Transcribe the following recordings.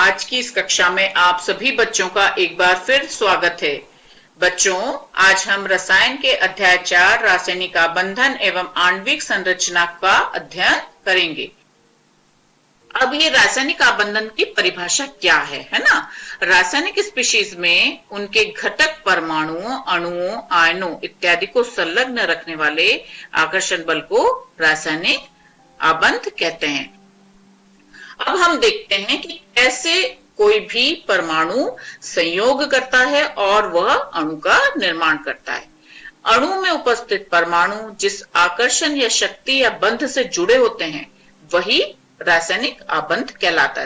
आज की इस कक्षा में आप सभी बच्चों का एक बार फिर स्वागत है। बच्चों, आज हम रसायन के अध्याय 4 रासायनिक आबंधन एवं आणविक संरचना का अध्ययन करेंगे। अब ये रासायनिक आबंधन की परिभाषा क्या है ना? रासायनिक स्पीशीज में उनके घटक परमाणुओं, अणुओं, आयनों इत्यादि को संलग्न रखने वाले आकर्षण बल को रासायनिक आबंध कहते हैं। अब हम देखते हैं कि कैसे कोई भी परमाणु संयोग करता है और वह अणु का निर्माण करता है। अणु में उपस्थित परमाणु जिस आकर्षण या शक्ति या बंध से जुड़े होते हैं वही रासायनिक आबंध कहलाता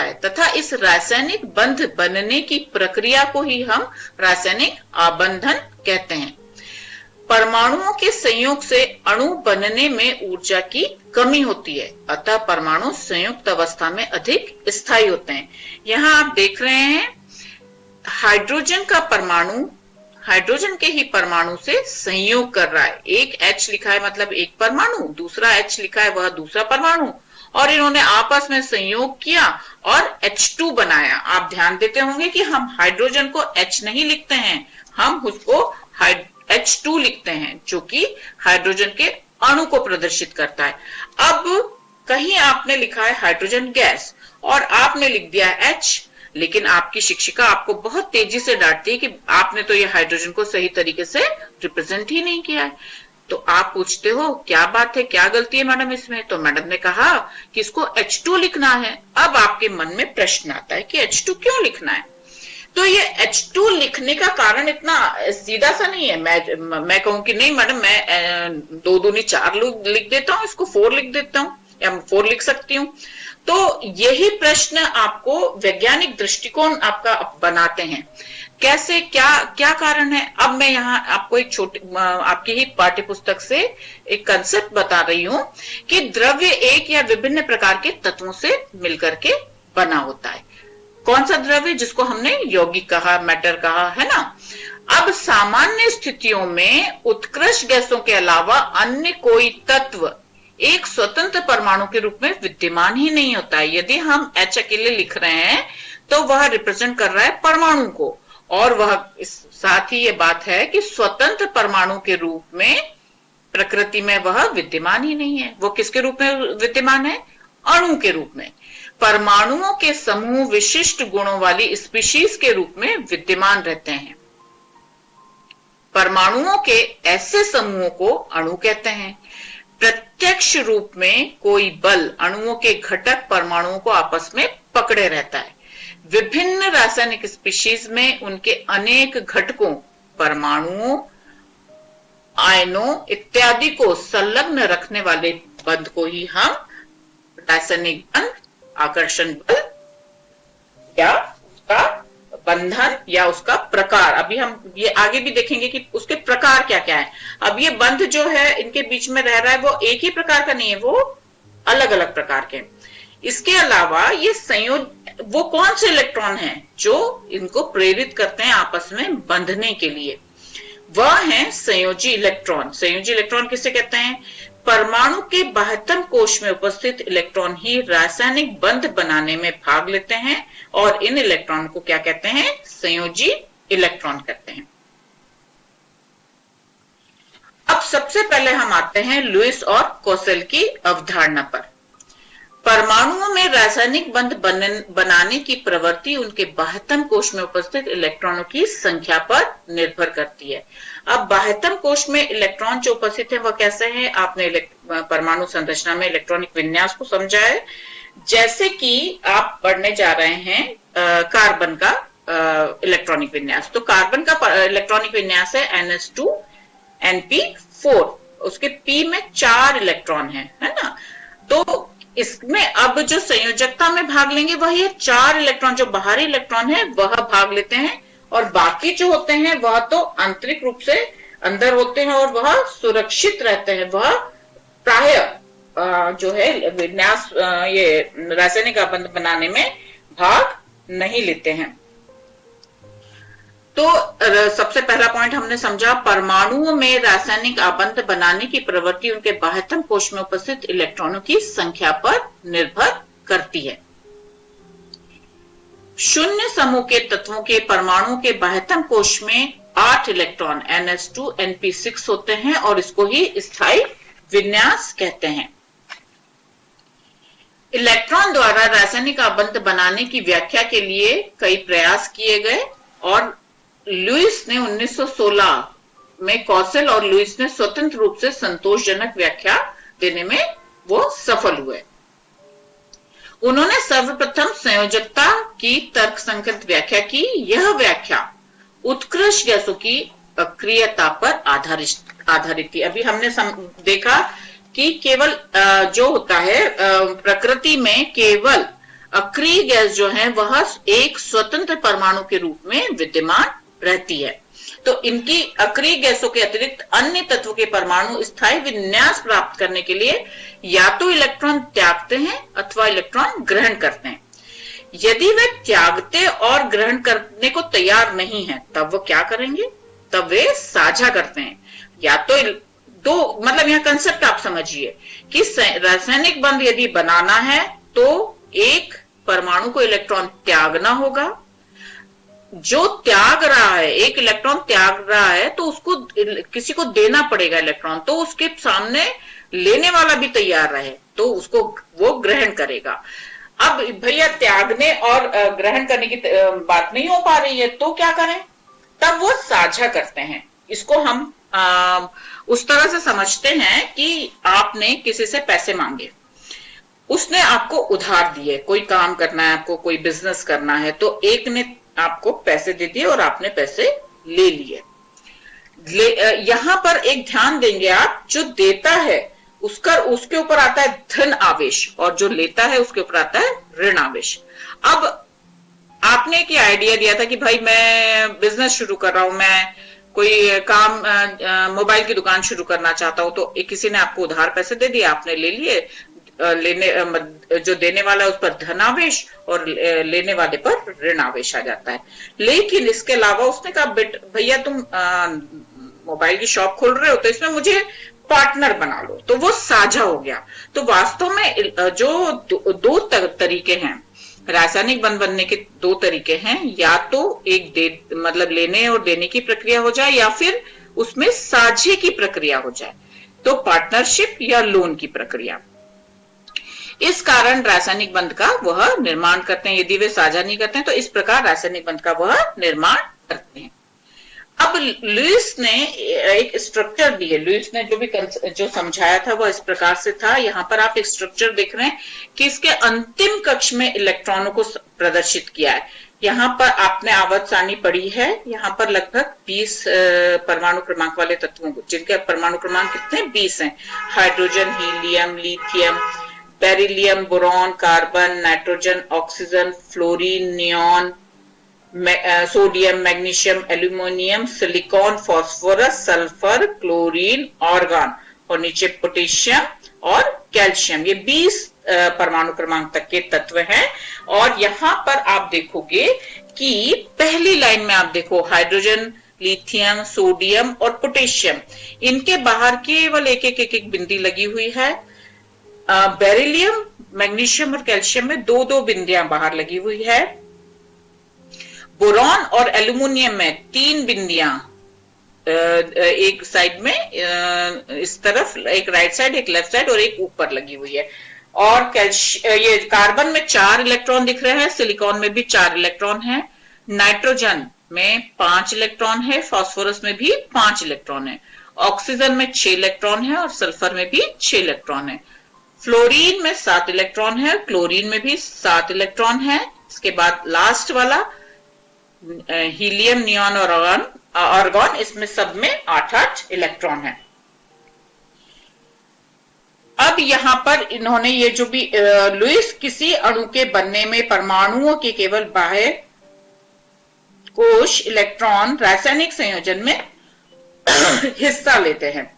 है तथा इस रासायनिक बंध बनने की प्रक्रिया को ही हम रासायनिक आबंधन कहते हैं। परमाणुओं के संयोग से अणु बनने में ऊर्जा की कमी होती है, अतः परमाणु संयुक्त अवस्था में अधिक स्थायी होते हैं। यहाँ आप देख रहे हैं हाइड्रोजन का परमाणु हाइड्रोजन के ही परमाणु से संयोग कर रहा है। एक H लिखा है मतलब एक परमाणु, दूसरा H लिखा है वह दूसरा परमाणु, और इन्होंने आपस में संयोग किया और H2 बनाया। आप ध्यान देते होंगे कि हम हाइड्रोजन को H नहीं लिखते हैं, हम उसको H2 लिखते हैं जो कि हाइड्रोजन के अणु को प्रदर्शित करता है। अब कहीं आपने लिखा है हाइड्रोजन गैस और आपने लिख दिया H, लेकिन आपकी शिक्षिका आपको बहुत तेजी से डांटती है कि आपने तो ये हाइड्रोजन को सही तरीके से रिप्रेजेंट ही नहीं किया है। तो आप पूछते हो क्या बात है, क्या गलती है मैडम इसमें? तो मैडम ने कहा कि इसको H2 लिखना है। अब आपके मन में प्रश्न आता है कि H2 क्यों लिखना है? तो ये H2 लिखने का कारण इतना सीधा सा नहीं है। मैं कहूं कि नहीं मैडम मैं 2 दूनी 4 लिख देता हूं, इसको 4 लिख देता हूं या 4 लिख सकती हूं। तो यही प्रश्न आपको वैज्ञानिक दृष्टिकोण आपका बनाते हैं। कैसे, क्या कारण है? अब मैं यहाँ आपको एक आपकी ही पाठ्य पुस्तक से एक कंसेप्ट बता रही हूं कि द्रव्य एक या विभिन्न प्रकार के तत्वों से मिलकर के बना होता है। कौन सा द्रव्य? जिसको हमने यौगिक कहा, मैटर कहा, है ना। अब सामान्य स्थितियों में उत्कृष्ट गैसों के अलावा अन्य कोई तत्व एक स्वतंत्र परमाणु के रूप में विद्यमान ही नहीं होता है। यदि हम H अकेले लिख रहे हैं तो वह रिप्रेजेंट कर रहा है परमाणु को, और वह साथ ही ये बात है कि स्वतंत्र परमाणु के रूप में प्रकृति में वह विद्यमान ही नहीं है। वो किसके रूप में विद्यमान है? अणु के रूप में। परमाणुओं के समूह विशिष्ट गुणों वाली स्पीशीज के रूप में विद्यमान रहते हैं। परमाणुओं के ऐसे समूहों को अणु कहते हैं। प्रत्यक्ष रूप में कोई बल अणुओं के घटक परमाणुओं को आपस में पकड़े रहता है। विभिन्न रासायनिक स्पीशीज में उनके अनेक घटकों, परमाणुओं, आयनों इत्यादि को संलग्न रखने वाले बंध को ही हम रासायनिक बंध, आकर्षण बल या उसका बंधन या उसका प्रकार, अभी हम ये आगे भी देखेंगे कि उसके प्रकार क्या क्या है। अब ये बंध जो है इनके बीच में रह रहा है वो एक ही प्रकार का नहीं है, वो अलग अलग प्रकार के। इसके अलावा ये वो कौन से इलेक्ट्रॉन हैं जो इनको प्रेरित करते हैं आपस में बंधने के लिए? वह है संयोजी इलेक्ट्रॉन। संयोजी इलेक्ट्रॉन किसे कहते हैं? परमाणु के बाह्यतम कोश में उपस्थित इलेक्ट्रॉन ही रासायनिक बंध बनाने में भाग लेते हैं और इन इलेक्ट्रॉन को क्या कहते हैं? संयोजी इलेक्ट्रॉन कहते हैं। अब सबसे पहले हम आते हैं लुईस और कोसेल की अवधारणा पर। परमाणुओं में रासायनिक बंध बनाने की प्रवृत्ति उनके बाह्यतम कोश में उपस्थित इलेक्ट्रॉनों की संख्या पर निर्भर करती है। अब बाह्यतम कोश में इलेक्ट्रॉन जो उपस्थित है वह कैसे हैं? आपने परमाणु संरचना में इलेक्ट्रॉनिक विन्यास को समझा है। जैसे कि आप पढ़ने जा रहे हैं कार्बन का इलेक्ट्रॉनिक विन्यास। तो कार्बन का इलेक्ट्रॉनिक विन्यास है NH2NP4। उसके P में 4 इलेक्ट्रॉन है ना। तो इसमें अब जो संयोजकता में भाग लेंगे वही 4 इलेक्ट्रॉन, जो बाहरी इलेक्ट्रॉन है वह भाग लेते हैं, और बाकी जो होते हैं वह तो आंतरिक रूप से अंदर होते हैं और वह सुरक्षित रहते हैं। वह प्रायः जो है विन्यास ये रासायनिक आबंध बनाने में भाग नहीं लेते हैं। तो सबसे पहला पॉइंट हमने समझा, परमाणुओं में रासायनिक आबंध बनाने की प्रवृत्ति उनके बाह्यतम कोश में उपस्थित इलेक्ट्रॉनों की संख्या पर निर्भर करती है। शून्य समूह के तत्वों के परमाणुओं के बाह्यतम कोश में 8 इलेक्ट्रॉन NS2 NP6 होते हैं और इसको ही स्थायी विन्यास कहते हैं। इलेक्ट्रॉन द्वारा रासायनिक आबंध बनाने की व्याख्या के लिए कई प्रयास किए गए और लुईस ने 1916 में कौशल और लुईस ने स्वतंत्र रूप से संतोषजनक व्याख्या देने में वो सफल हुए। उन्होंने सर्वप्रथम संयोजकता की तर्कसंगत व्याख्या की। यह व्याख्या उत्कृष्ट गैसों की अक्रियता पर आधारित थी। अभी हमने देखा कि केवल जो होता है प्रकृति में केवल अक्रिय गैस जो है वह एक स्वतंत्र परमाणु के रूप में विद्यमान रहती है। तो इनकी अक्रिय गैसों के अतिरिक्त अन्य तत्वों के परमाणु स्थायी विन्यास प्राप्त करने के लिए या तो इलेक्ट्रॉन त्यागते हैं अथवा इलेक्ट्रॉन ग्रहण करते हैं। यदि वे त्यागते और ग्रहण करने को तैयार नहीं है तब वो क्या करेंगे? तब वे साझा करते हैं। या तो दो, मतलब यह कंसेप्ट आप समझिए कि रासायनिक बंध यदि बनाना है तो एक परमाणु को इलेक्ट्रॉन त्यागना होगा। जो त्याग रहा है, एक इलेक्ट्रॉन त्याग रहा है तो उसको किसी को देना पड़ेगा इलेक्ट्रॉन, तो उसके सामने लेने वाला भी तैयार रहे तो उसको वो ग्रहण करेगा। अब भैया त्यागने और ग्रहण करने की बात नहीं हो पा रही है तो क्या करें? तब वो साझा करते हैं। इसको हम उस तरह से समझते हैं कि आपने किसी से पैसे मांगे, उसने आपको उधार दिए, कोई काम करना है आपको, कोई बिजनेस करना है, तो एक ने आपको पैसे दे दिए और आपने पैसे ले लिए। यहां पर एक ध्यान देंगे आप, जो देता है उसके ऊपर आता है धन आवेश और जो लेता है उसके ऊपर आता है ऋण आवेश। अब आपने एक आइडिया दिया था कि भाई मैं बिजनेस शुरू कर रहा हूं, मैं कोई काम मोबाइल की दुकान शुरू करना चाहता हूं, तो किसी ने आपको उधार पैसे दे दिए, आपने ले लिए। जो देने वाला है उस पर धनावेश और लेने वाले पर ऋण आवेश आ जाता है। लेकिन इसके अलावा उसने कहा भैया तुम मोबाइल की शॉप खोल रहे हो तो इसमें मुझे पार्टनर बना लो, तो वो साझा हो गया। तो वास्तव में जो दो तरीके हैं, रासायनिक बंध बनने के दो तरीके हैं, या तो एक मतलब लेने और देने की प्रक्रिया हो जाए या फिर उसमें साझे की प्रक्रिया हो जाए, तो पार्टनरशिप या लोन की प्रक्रिया। इस कारण रासायनिक बंध का वह निर्माण करते हैं। यदि वे साझा नहीं करते हैं तो इस प्रकार रासायनिक बंध का वह निर्माण करते हैं। अब लुईस ने एक स्ट्रक्चर दी है। लुईस ने जो समझाया था वह इस प्रकार से था। यहाँ पर आप एक स्ट्रक्चर देख रहे हैं कि इसके अंतिम कक्ष में इलेक्ट्रॉनों को प्रदर्शित किया है। यहाँ पर आपने आवर्त सारणी पढ़ी है। यहाँ पर लगभग 20 परमाणु क्रमांक वाले तत्वों को, जिनके परमाणु क्रमांक कितने 20 हैं। Hydrogen, helium, lithium, beryllium, boron, carbon, nitrogen, oxygen, fluorine, neon, sodium, magnesium, aluminium, silicon, phosphorus, sulphur, chlorine, argon और नीचे पोटेशियम और कैल्शियम। ये 20 परमाणु क्रमांक तक के तत्व हैं। और यहां पर आप देखोगे कि पहली लाइन में आप देखो हाइड्रोजन, लिथियम, सोडियम और पोटेशियम, इनके बाहर केवल एक बिंदी लगी हुई है। बेरिलियम, मैग्नीशियम और कैल्शियम में 2-2 बिंदियां बाहर लगी हुई है। बोरॉन और एल्यूमिनियम में 3 बिंदियां, एक साइड में इस तरफ, एक राइट साइड, एक लेफ्ट साइड और एक ऊपर लगी हुई है। और ये कार्बन में 4 इलेक्ट्रॉन दिख रहे हैं, सिलिकॉन में भी 4 इलेक्ट्रॉन है, नाइट्रोजन में 5 इलेक्ट्रॉन है, फास्फोरस में भी 5 इलेक्ट्रॉन है, ऑक्सीजन में 6 इलेक्ट्रॉन है और सल्फर में भी 6 इलेक्ट्रॉन है। फ्लोरीन में 7 इलेक्ट्रॉन है, क्लोरीन में भी 7 इलेक्ट्रॉन है। इसके बाद लास्ट वाला हीलियम, नियॉन और आर्गन, इसमें सब में 8-8 इलेक्ट्रॉन है। अब यहां पर इन्होंने ये जो भी लुईस किसी अणु के बनने में परमाणुओं के केवल बाह्य कोश इलेक्ट्रॉन रासायनिक संयोजन में हिस्सा लेते हैं,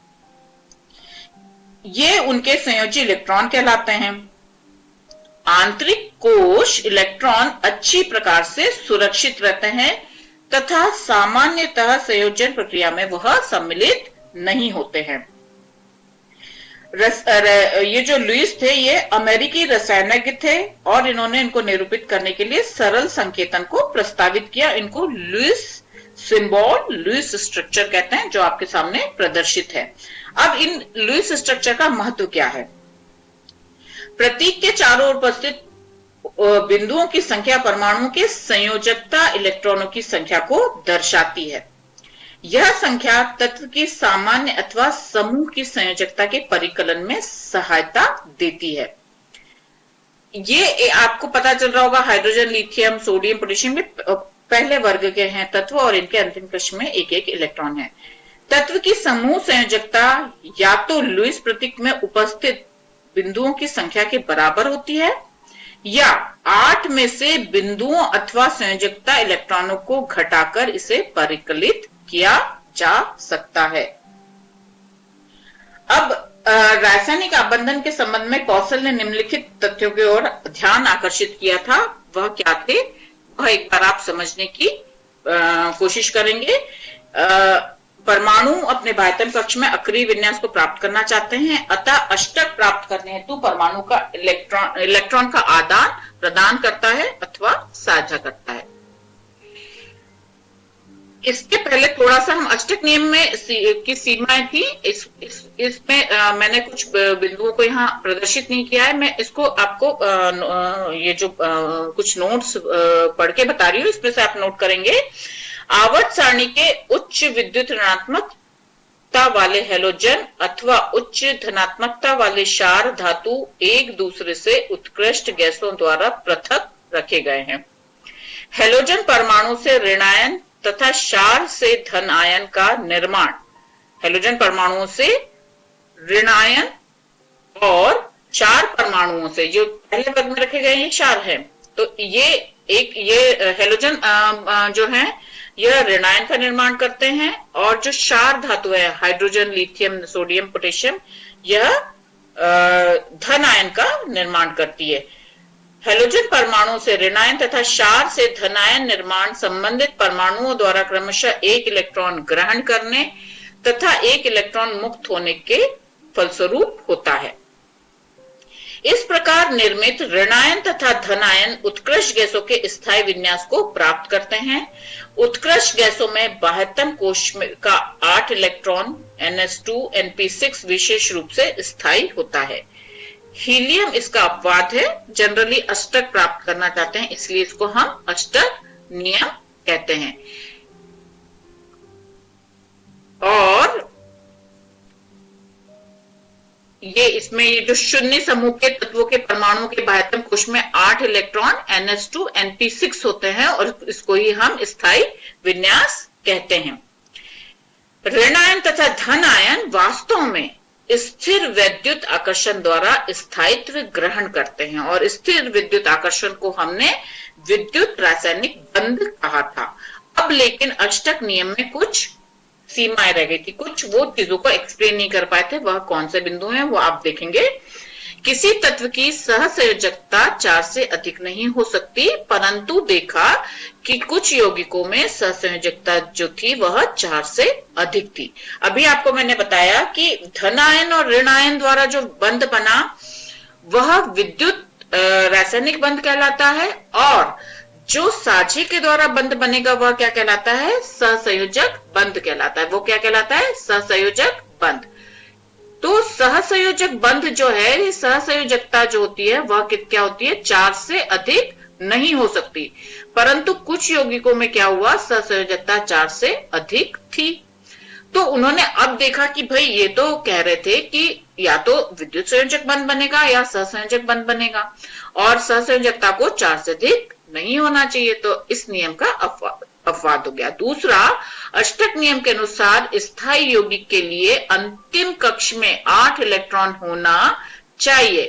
ये उनके संयोजी इलेक्ट्रॉन कहलाते हैं। आंतरिक कोश इलेक्ट्रॉन अच्छी प्रकार से सुरक्षित रहते हैं तथा सामान्यतः संयोजन प्रक्रिया में वह सम्मिलित नहीं होते हैं। ये जो लुईस थे ये अमेरिकी रसायनज्ञ थे और इन्होंने इनको निरूपित करने के लिए सरल संकेतन को प्रस्तावित किया। इनको लुईस सिंबल, लुईस स्ट्रक्चर कहते हैं, जो आपके सामने प्रदर्शित है। अब इन लुईस स्ट्रक्चर का महत्व क्या है? प्रतीक के चारों ओर उपस्थित बिंदुओं की संख्या परमाणुओं के संयोजकता इलेक्ट्रॉनों की संख्या को दर्शाती है। यह संख्या तत्व की सामान्य अथवा समूह की संयोजकता के परिकलन में सहायता देती है। ये आपको पता चल रहा होगा, हाइड्रोजन, लिथियम, सोडियम, पोटेशियम में पहले वर्ग के हैं तत्व और इनके अंतिम कक्ष में एक एक इलेक्ट्रॉन है। तत्व की समूह संयोजकता या तो लुईस प्रतीक में उपस्थित बिंदुओं की संख्या के बराबर होती है या 8 में से बिंदुओं अथवा संयोजकता इलेक्ट्रॉनों को घटाकर इसे परिकलित किया जा सकता है। अब रासायनिक आबंधन के संबंध में कौशल ने निम्नलिखित तथ्यों की ओर ध्यान आकर्षित किया था। वह क्या थे, वह एक बार आप समझने की कोशिश करेंगे। परमाणु अपने बाह्यतम कक्ष में अक्रिय विन्यास को प्राप्त करना चाहते हैं, अतः अष्टक प्राप्त करने हेतु परमाणु का इलेक्ट्रॉन का आदान प्रदान करता है अथवा साझा करता है। इसके पहले थोड़ा सा हम अष्टक नियम में की सीमाएं थी, इसमें मैंने कुछ बिंदुओं को यहाँ प्रदर्शित नहीं किया है। मैं इसको आपको ये जो कुछ नोट्स पढ़ के बता रही हूँ, इसमें से आप नोट करेंगे। आवर्त सारणी के उच्च विद्युत ऋणात्मकता वाले हैलोजन अथवा उच्च धनात्मकता वाले क्षार धातु एक दूसरे से उत्कृष्ट गैसों द्वारा पृथक रखे गए हैं। हैलोजन परमाणु से ऋणायन तथा क्षार से धन आयन का निर्माण, हैलोजन परमाणुओं से ऋणायन और क्षार परमाणुओं से, जो पहले वर्ग में रखे गए ये क्षार है, तो ये हैलोजन जो है यह ऋणायन का निर्माण करते हैं और जो क्षार धातु है हाइड्रोजन, लिथियम, सोडियम, पोटेशियम, यह धन आयन का निर्माण करती है। हैलोजन परमाणु से ऋणायन तथा क्षार से धनायन निर्माण संबंधित परमाणुओं द्वारा क्रमशः एक इलेक्ट्रॉन ग्रहण करने तथा एक इलेक्ट्रॉन मुक्त होने के फलस्वरूप होता है। इस प्रकार निर्मित ऋणायन तथा धनायन उत्कृष्ट गैसों के स्थायी विन्यास को प्राप्त करते हैं। उत्कृष्ट गैसों में बाह्यतम कोश का 8 इलेक्ट्रॉन NS2 NP6 विशेष रूप से स्थायी होता है। हीलियम इसका अपवाद है, जनरली अष्टक प्राप्त करना चाहते हैं, इसलिए इसको हम अष्टक नियम कहते हैं। और ये इसमें ये जो शून्य समूह के तत्वों के परमाणुओं के बाह्यतम कोश में 8 इलेक्ट्रॉन NS2 NP6 होते हैं और इसको ही हम स्थायी विन्यास कहते हैं। ऋणायन तथा धन आयन वास्तव में स्थिर विद्युत आकर्षण द्वारा स्थायित्व ग्रहण करते हैं और स्थिर विद्युत आकर्षण को हमने विद्युत रासायनिक बंध कहा था। अब लेकिन अष्टक नियम में कुछ सीमाएं रह गई थी, कुछ वो चीजों को एक्सप्लेन नहीं कर पाए थे। वह कौन से बिंदु हैं वो आप देखेंगे। किसी तत्व की सहसंयोजकता 4 से अधिक नहीं हो सकती, परंतु देखा कि कुछ यौगिकों में सहसंयोजकता जो थी वह 4 से अधिक थी। अभी आपको मैंने बताया कि धनायन और ऋणायन द्वारा जो बंध बना वह विद्युत रासायनिक बंध कहलाता है और जो साझी के द्वारा बंध बनेगा वह क्या कहलाता है, सहसंयोजक बंध कहलाता है। वो क्या कहलाता है, सहसंयोजक बंध। तो सहसंयोजक बंध जो है, सहसंयोजकता जो होती है वह क्या होती है, 4 से अधिक नहीं हो सकती, परंतु कुछ यौगिकों में क्या हुआ, सहसंयोजकता 4 से अधिक थी। तो उन्होंने अब देखा कि भाई ये तो कह रहे थे कि या तो विद्युत संयोजक बंध बनेगा या सहसंयोजक बंध बनेगा और सहसंयोजकता को 4 से अधिक नहीं होना चाहिए, तो इस नियम का अपवाद हो गया। दूसरा, अष्टक नियम के अनुसार स्थायी यौगिक के लिए अंतिम कक्ष में 8 इलेक्ट्रॉन होना चाहिए,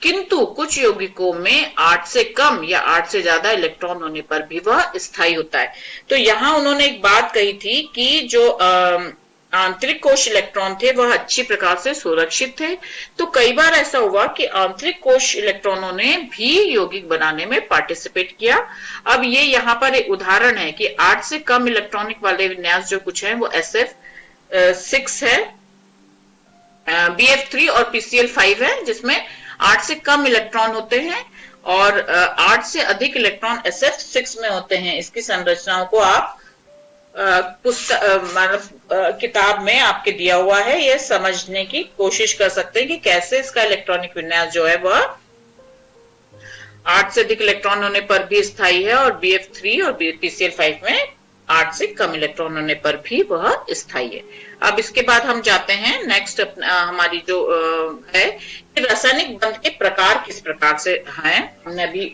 किंतु कुछ यौगिकों में 8 से कम या 8 से ज्यादा इलेक्ट्रॉन होने पर भी वह स्थायी होता है। तो यहां उन्होंने एक बात कही थी कि जो आंतरिक कोश इलेक्ट्रॉन थे वह अच्छी प्रकार से सुरक्षित थे। तो कई बार ऐसा हुआ कि आंतरिक कोश इलेक्ट्रॉनों ने भी यौगिक बनाने में पार्टिसिपेट किया। अब ये यहाँ पर एक उदाहरण है कि 8 से कम इलेक्ट्रॉनिक वाले विन्यास जो कुछ है वो SF6 है BF3 और PCl5 है, जिसमें 8 से कम इलेक्ट्रॉन होते हैं और 8 से अधिक इलेक्ट्रॉन SF6 में होते हैं। इसकी संरचनाओं को आप मतलब किताब में आपके दिया हुआ है, ये समझने की कोशिश कर सकते हैं कि कैसे इसका इलेक्ट्रॉनिक विन्यास जो है वह 8 से अधिक इलेक्ट्रॉन होने पर भी स्थायी है और BF3 और PCl5 में 8 से कम इलेक्ट्रॉन होने पर भी वह स्थायी है। अब इसके बाद हम जाते हैं नेक्स्ट हमारी जो है कि रासायनिक बंध के प्रकार किस प्रकार से हैं। हमने अभी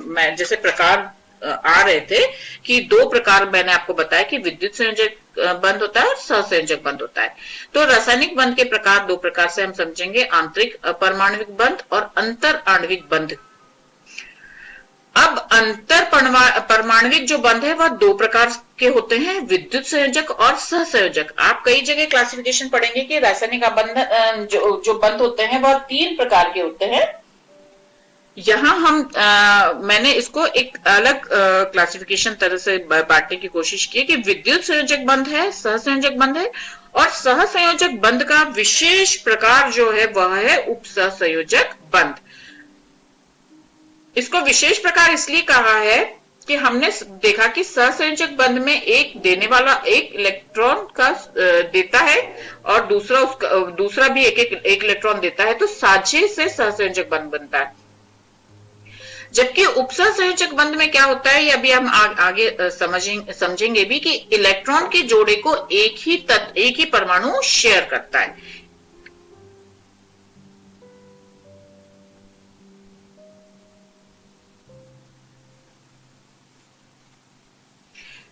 मैं जैसे प्रकार आ रहे थे कि दो प्रकार मैंने आपको बताया कि विद्युत संयोजक बंध होता है और सहसंयोजक बंध होता है। तो रासायनिक बंध के प्रकार दो प्रकार से हम समझेंगे, आंतरिक परमाणविक बंध और अंतर आणविक बंध। अब अंतर परमाणविक जो बंध है वह दो प्रकार के होते हैं, विद्युत संयोजक और सहसंयोजक। आप कई जगह क्लासिफिकेशन पढ़ेंगे कि रासायनिक बंध जो बंध होते हैं वह 3 प्रकार के होते हैं। यहां मैंने इसको एक अलग क्लासिफिकेशन तरह से बांटने की कोशिश की कि विद्युत संयोजक बंध है, सहसंयोजक बंध है, और सहसंयोजक बंध का विशेष प्रकार जो है वह है उपसहसंयोजक बंध। इसको विशेष प्रकार इसलिए कहा है कि हमने देखा कि सहसंयोजक बंध में एक देने वाला एक इलेक्ट्रॉन का देता है और दूसरा भी एक इलेक्ट्रॉन देता है, तो साझे से सहसंयोजक बंध बनता है। जबकि उपसहसंयोजक बंध में क्या होता है, ये अभी हम आगे समझेंगे भी कि इलेक्ट्रॉन के जोड़े को एक ही परमाणु शेयर करता है।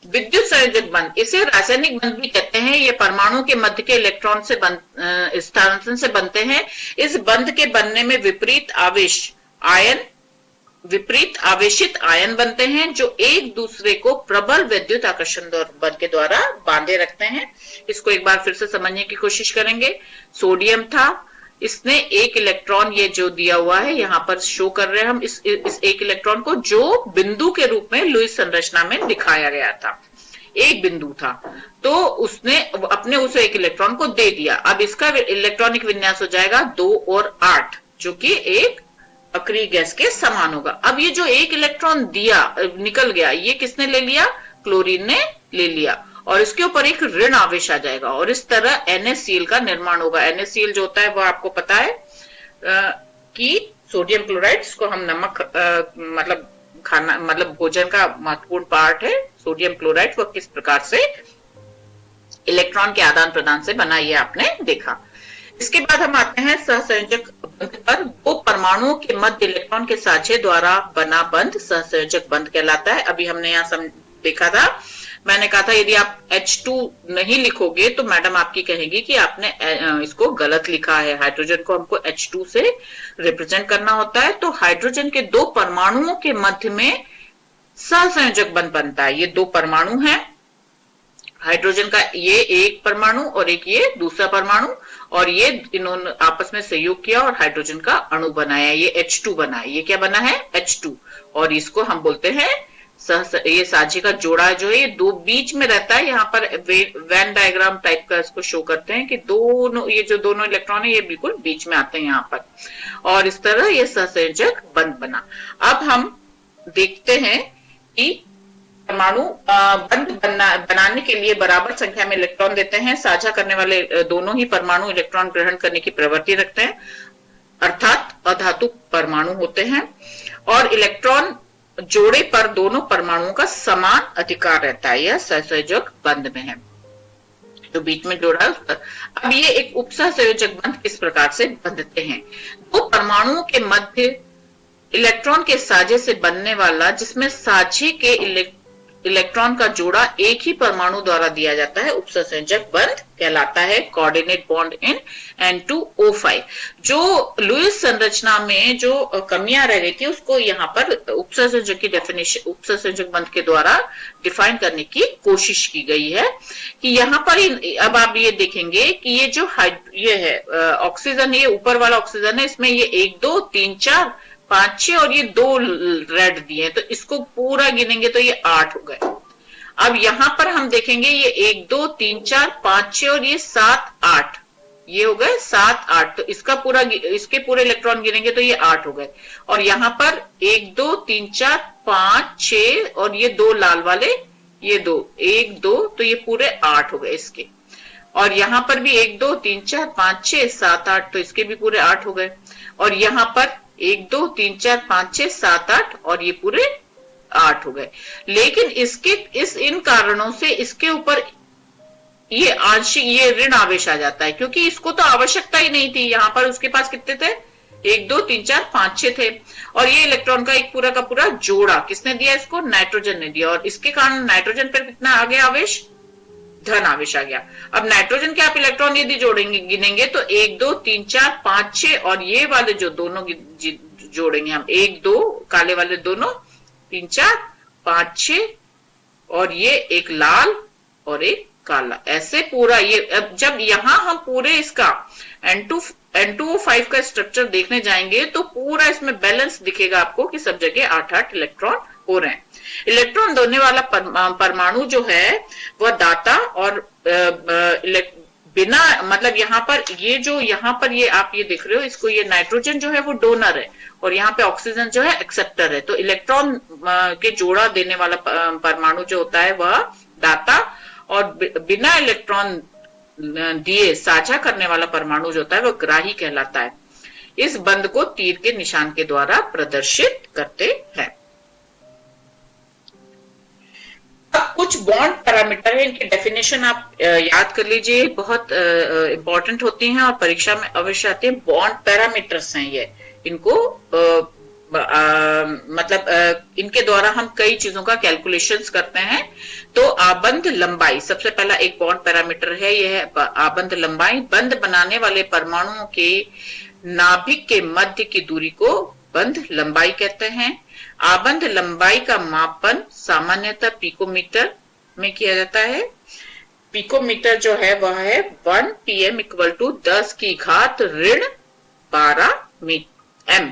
विद्युत संयोजक बंध, इसे रासायनिक बंध भी कहते हैं। ये परमाणु के मध्य के इलेक्ट्रॉन से स्थानांतरण से बनते हैं। इस बंध के बनने में विपरीत आवेशित आयन बनते हैं जो एक दूसरे को प्रबल विद्युत आकर्षण बल के द्वारा बांधे रखते हैं। इसको एक बार फिर से समझने की कोशिश करेंगे। सोडियम था, इसने एक इलेक्ट्रॉन, ये जो दिया हुआ है यहां पर शो कर रहे हैं हम इस एक इलेक्ट्रॉन को, जो बिंदु के रूप में लुईस संरचना में दिखाया गया था। एक बिंदु था तो उसने अपने उस एक इलेक्ट्रॉन को दे दिया। अब इसका इलेक्ट्रॉनिक विन्यास हो जाएगा 2 और 8, जो कि एक अक्रिय गैस के समान होगा। अब ये जो एक इलेक्ट्रॉन निकल गया, ये किसने ले लिया? क्लोरीन ने ले लिया, और इसके ऊपर एक ऋण आवेश आ जाएगा और इस तरह NaCl का निर्माण होगा। NaCl जो होता है वो आपको पता है कि सोडियम क्लोराइड, इसको हम नमक मतलब भोजन का महत्वपूर्ण पार्ट है। सोडियम क्लोराइड वो किस प्रकार से इलेक्ट्रॉन के आदान प्रदान से बना, ये आपने देखा। इसके बाद हम आते हैं सहसंयोजक बंध पर। दो परमाणुओं के मध्य इलेक्ट्रॉन के साझे द्वारा बना बंध सहसंयोजक बंध कहलाता है। अभी हमने यहाँ देखा था, मैंने कहा था यदि आप H2 नहीं लिखोगे तो मैडम आपकी कहेगी कि आपने इसको गलत लिखा है। हाइड्रोजन को हमको H2 से रिप्रेजेंट करना होता है। तो हाइड्रोजन के दो परमाणुओं के मध्य में सहसंयोजक बंध बनता है। ये दो परमाणु हैं, हाइड्रोजन का ये एक परमाणु और एक ये दूसरा परमाणु, और ये इन्होंने आपस में सहयोग किया और हाइड्रोजन का अणु बनाया, ये H2 बना है। ये क्या बना है? H2। और इसको हम बोलते हैं ये साझे का जोड़ा जो है ये दो बीच में रहता है। यहाँ पर वेन डायग्राम टाइप का इसको शो करते हैं कि ये जो दोनों इलेक्ट्रॉन है ये बिल्कुल बीच में आते हैं यहाँ पर, और इस तरह ये सहसंयोजक बंध बना। अब हम देखते हैं कि परमाणु बंध बनाने के लिए बराबर संख्या में इलेक्ट्रॉन देते हैं। साझा करने वाले दोनों ही परमाणु इलेक्ट्रॉन ग्रहण करने की प्रवृत्ति रखते हैं, अर्थात अधातु परमाणु होते हैं, और इलेक्ट्रॉन जोड़े पर दोनों परमाणुओं का समान अधिकार रहता है। यह सहसंयोजक बंध में है, जो बीच में जोड़ा है उस पर। अब ये एक उपसहसंयोजक बंध किस प्रकार से बंधते हैं? दो परमाणुओं के मध्य इलेक्ट्रॉन के साझे से बनने वाला, जिसमें साझे के इलेक्ट्रॉन का जोड़ा एक ही परमाणु द्वारा दिया जाता है, उपसहसंयोजक बंध कहलाता है। Coordinate bond in N2O5। जो लुईस संरचना में जो कमियां रह गई थी उसको यहाँ पर उपसहसंयोजक की डेफिनेशन, उपसहसंयोजक बंध के द्वारा डिफाइन करने की कोशिश की गई है कि यहाँ पर अब आप ये देखेंगे कि ये जो ये है ऑक्सीजन, ये ऊपर वाला ऑक्सीजन है, इसमें ये 1 2 3 4 5 6 और ये 2 रेड दिए, तो इसको पूरा गिनेंगे तो ये 8 हो गए। अब यहां पर हम देखेंगे ये 1 2 3 4 5 6 और ये 7 8, ये हो गए 7 8, तो इसके पूरे इलेक्ट्रॉन गिनेंगे तो ये 8 हो गए। और यहां पर 1 2 3 4 5 6 और ये 2 लाल वाले, ये 2 1 2, तो ये पूरे 8 हो गए इसके। और यहां पर भी 1 2 3 4 5 6 7 8, तो इसके भी पूरे 8 हो गए। और यहां पर 1 2 3 4 5 6 7 8 और ये पूरे 8 हो गए। लेकिन इन कारणों से इसके ऊपर ये आंशिक, ये ऋण आवेश आ जाता है, क्योंकि इसको तो आवश्यकता ही नहीं थी। यहां पर उसके पास कितने थे? 1 2 3 4 5 6 थे। और ये इलेक्ट्रॉन का एक पूरा का पूरा जोड़ा किसने दिया इसको? नाइट्रोजन ने दिया। और इसके कारण नाइट्रोजन पर कितना आ गया आवेश? धन आवेश आ गया। अब नाइट्रोजन के आप इलेक्ट्रॉन यदि जोड़ेंगे, गिनेंगे तो 1 2 3 4 5 6 और ये वाले जो दोनों जोड़ेंगे हम, 1 2 काले वाले दोनों, 3 4 5 6 और ये एक लाल और एक काला, ऐसे पूरा ये। अब जब यहां हम पूरे इसका N2O5 का स्ट्रक्चर देखने जाएंगे तो पूरा इसमें बैलेंस दिखेगा आपको कि सब जगह 8-8 इलेक्ट्रॉन हो रहे हैं। इलेक्ट्रॉन देने वाला परमाणु जो है वह दाता और बिना, मतलब यहाँ पर ये आप ये देख रहे हो, इसको ये नाइट्रोजन जो है वो डोनर है और यहाँ पे ऑक्सीजन जो है एक्सेप्टर है। तो इलेक्ट्रॉन के जोड़ा देने वाला परमाणु जो होता है वह दाता, और बिना इलेक्ट्रॉन दिए साझा करने वाला परमाणु जो होता है वह ग्राही कहलाता है। इस बंध को तीर के निशान के द्वारा प्रदर्शित करते हैं। अब कुछ बॉन्ड पैरामीटर है, इनकी डेफिनेशन आप याद कर लीजिए, बहुत इंपॉर्टेंट होती हैं और परीक्षा में अवश्य आती है। बॉन्ड पैरामीटर्स हैं ये, इनको इनके द्वारा हम कई चीजों का कैलकुलेशंस करते हैं। तो आबंध लंबाई सबसे पहला एक बॉन्ड पैरामीटर है, यह है आबंध लंबाई। बंध बनाने वाले परमाणुओं के नाभिक के मध्य की दूरी को बंध लंबाई कहते हैं। आबंध लंबाई का मापन सामान्यतः पिकोमीटर में किया जाता है। पिकोमीटर जो है वह है 1 pm = 10 की घात ऋण 12 m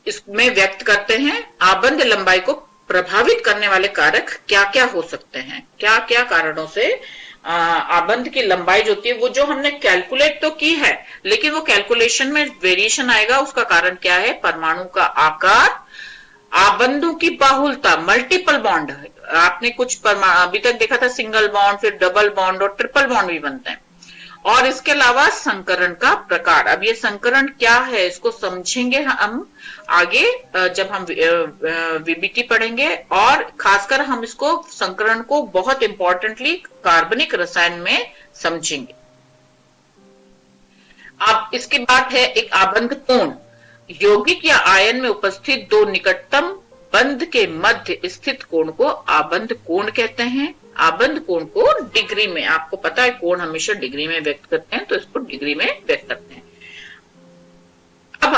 इसमें व्यक्त करते हैं। आबंध लंबाई को प्रभावित करने वाले कारक क्या क्या हो सकते हैं, क्या क्या कारणों से आबंध की लंबाई जो होती है, वो जो हमने कैलकुलेट तो की है लेकिन वो कैलकुलेशन में वेरिएशन आएगा। उसका कारण क्या है? परमाणु का आकार, आबंधों की बाहुलता, मल्टीपल बॉन्ड। आपने कुछ अभी तक देखा था सिंगल बॉन्ड, फिर डबल बॉन्ड और ट्रिपल बॉन्ड भी बनते हैं। और इसके अलावा संकरण का प्रकार। अब ये संकरण क्या है इसको समझेंगे हम आगे जब हम वीबीटी पढ़ेंगे, और खासकर हम इसको संकरण को बहुत इंपॉर्टेंटली कार्बनिक रसायन में समझेंगे। अब इसके बाद है एक आबंध कोण। यौगिक या आयन में उपस्थित दो निकटतम बंध के मध्य स्थित कोण को आबंध कोण कहते हैं। आबंध कोण को डिग्री में, आपको पता है कोण हमेशा डिग्री में व्यक्त करते हैं, तो इसको डिग्री में व्यक्त करते हैं। अब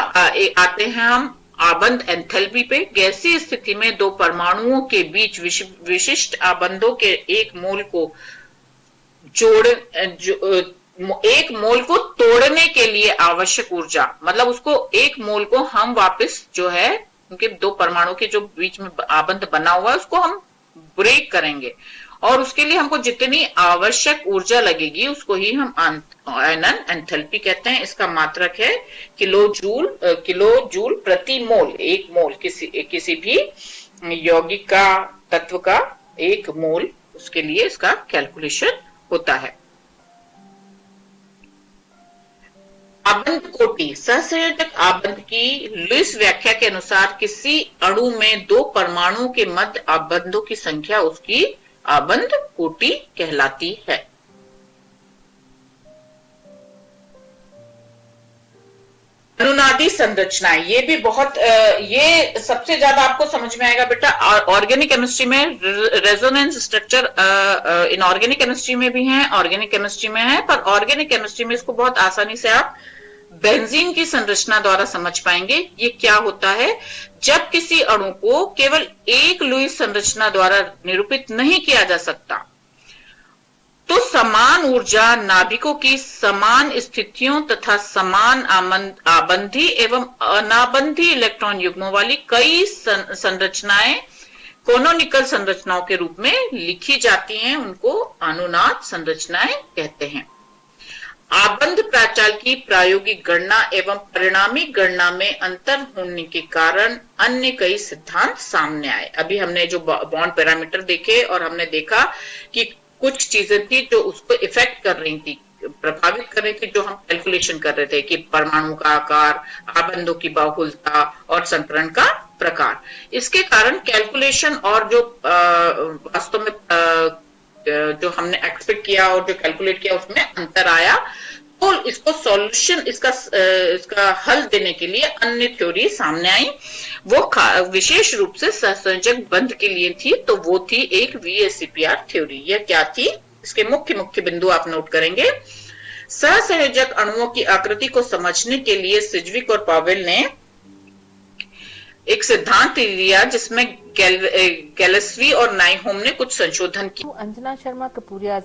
आते हैं हम आबंध एंथैल्पी पे। गैसीय स्थिति में दो परमाणुओं के बीच विशिष्ट आबंधों के एक मोल को तोड़ने के लिए आवश्यक ऊर्जा, मतलब उसको एक मोल को हम वापस जो है उनके दो परमाणु के जो बीच में आबंध बना हुआ है उसको हम ब्रेक करेंगे, और उसके लिए हमको जितनी आवश्यक ऊर्जा लगेगी उसको ही हम आयनन एंथैल्पी कहते हैं। इसका मात्रक है किलोजूल प्रति मोल। एक मोल किसी भी यौगिक का तत्व का एक मोल, उसके लिए इसका कैलकुलेशन होता है। आबंध कोटि। सहसंयोजक आबंध की लुईस व्याख्या के अनुसार किसी अणु में दो परमाणुओं के मध्य आबंधों की संख्या उसकी आबंध कोटि कहलाती है। अनुनादी संरचनाएं, ये भी बहुत ये सबसे ज्यादा आपको समझ में आएगा बेटा ऑर्गेनिक केमिस्ट्री में। रेजोनेंस स्ट्रक्चर इनऑर्गेनिक केमिस्ट्री में भी है, ऑर्गेनिक केमिस्ट्री में है, पर ऑर्गेनिक केमिस्ट्री में इसको बहुत आसानी से आप बेंजीन की संरचना द्वारा समझ पाएंगे। ये क्या होता है? जब किसी अणु को केवल एक लुईस संरचना द्वारा निरूपित नहीं किया जा सकता तो समान ऊर्जा नाभिकों की समान स्थितियों तथा समान आबंधी एवं अनाबंधी इलेक्ट्रॉन युग्मों वाली कई संरचनाएं कोनोनिकल संरचनाओं के रूप में लिखी जाती हैं, उनको अनुनाद संरचनाएं कहते हैं। आबंध प्राचाल की प्रायोगिक गणना एवं परिणामी गणना में अंतर होने के कारण अन्य कई सिद्धांत सामने आए। अभी हमने जो बॉन्ड पैरामीटर देखे और हमने देखा कि कुछ चीजें थी जो उसको इफेक्ट कर रही थी, प्रभावित कर रही थी, जो हम कैलकुलेशन कर रहे थे कि परमाणु का आकार, आबंधों की बाहुलता और संकरण का प्रकार। इसके कारण कैलकुलेशन और जो वास्तव में जो हमने एक्सपेक्ट किया और जो कैलकुलेट किया उसमें अंतर आया, तो इसको सॉल्यूशन, इसका हल देने के लिए अन्य थ्योरी सामने आई। वो विशेष रूप से सहसंयोजक बंध के लिए थी, तो वो थी एक VSEPR थ्योरी। यह क्या थी, इसके मुख्य मुख्य बिंदु आप नोट करेंगे। सहसंयोजक अणुओं की आकृति को समझने के लिए सिज्विक और पावेल ने एक सिद्धांत लिया जिसमें गैलेस्वी और नाइहोम ने कुछ संशोधन किए। अंजना शर्मा कपूरिया